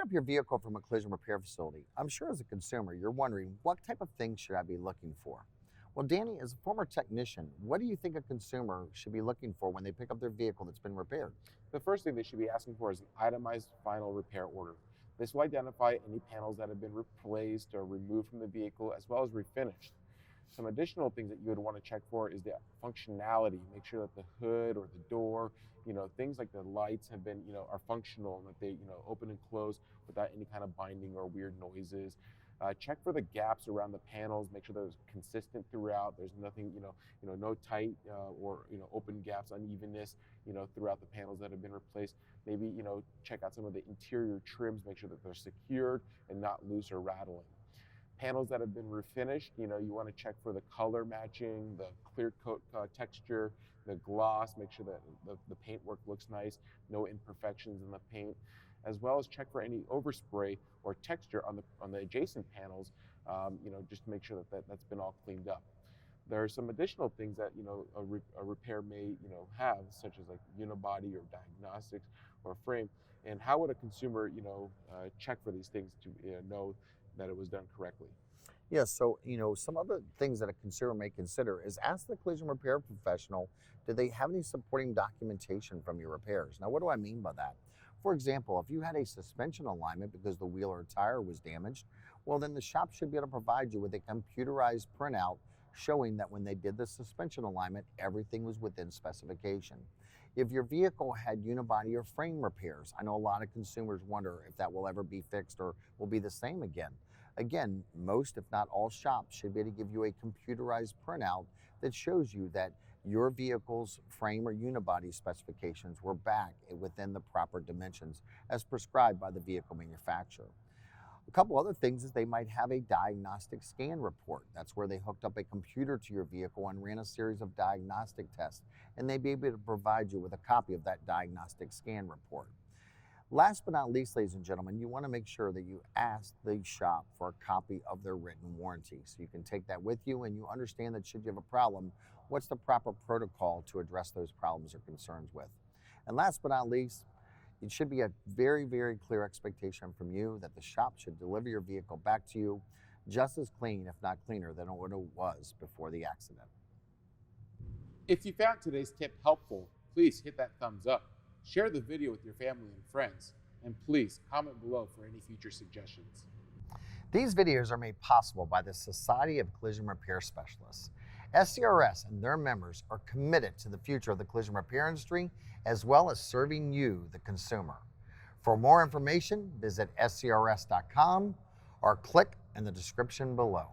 up your vehicle from a collision repair facility, I'm sure as a consumer, you're wondering, what type of things should I be looking for? Well, Danny, as a former technician, what do you think a consumer should be looking for when they pick up their vehicle that's been repaired? The first thing they should be asking for is an itemized final repair order. This will identify any panels that have been replaced or removed from the vehicle as well as refinished. Some additional things that you would want to check for is the functionality. Make sure that the hood or the door, things like the lights have been, are functional and that they, open and close without any kind of binding or weird noises. Check for the gaps around the panels. Make sure they're consistent throughout. There's nothing, no tight or open gaps, unevenness, throughout the panels that have been replaced. Maybe check out some of the interior trims. Make sure that they're secured and not loose or rattling. Panels that have been refinished, you want to check for the color matching, the clear coat texture, the gloss. Make sure that the paintwork looks nice, no imperfections in the paint, as well as check for any overspray or texture on the adjacent panels, just to make sure that that's been all cleaned up. There are some additional things that a repair may have, such as like unibody or diagnostics or frame. And how would a consumer check for these things to know that it was done correctly? Yeah, so, some other things that a consumer may consider is ask the collision repair professional, do they have any supporting documentation from your repairs? Now, what do I mean by that? For example, if you had a suspension alignment because the wheel or tire was damaged, well, then the shop should be able to provide you with a computerized printout showing that when they did the suspension alignment, everything was within specification. If your vehicle had unibody or frame repairs, I know a lot of consumers wonder if that will ever be fixed or will be the same again. Again, most, if not all shops should be able to give you a computerized printout that shows you that your vehicle's frame or unibody specifications were back within the proper dimensions as prescribed by the vehicle manufacturer. A couple other things is they might have a diagnostic scan report. That's where they hooked up a computer to your vehicle and ran a series of diagnostic tests, and they'd be able to provide you with a copy of that diagnostic scan report. Last but not least, ladies and gentlemen, you want to make sure that you ask the shop for a copy of their written warranty. So you can take that with you and you understand that should you have a problem, what's the proper protocol to address those problems or concerns with. And last but not least, it should be a very, very clear expectation from you that the shop should deliver your vehicle back to you just as clean, if not cleaner, than what it was before the accident. If you found today's tip helpful, please hit that thumbs up. Share the video with your family and friends, and please comment below for any future suggestions. These videos are made possible by the Society of Collision Repair Specialists. SCRS and their members are committed to the future of the collision repair industry as well as serving you, the consumer. For more information, visit scrs.com or click in the description below.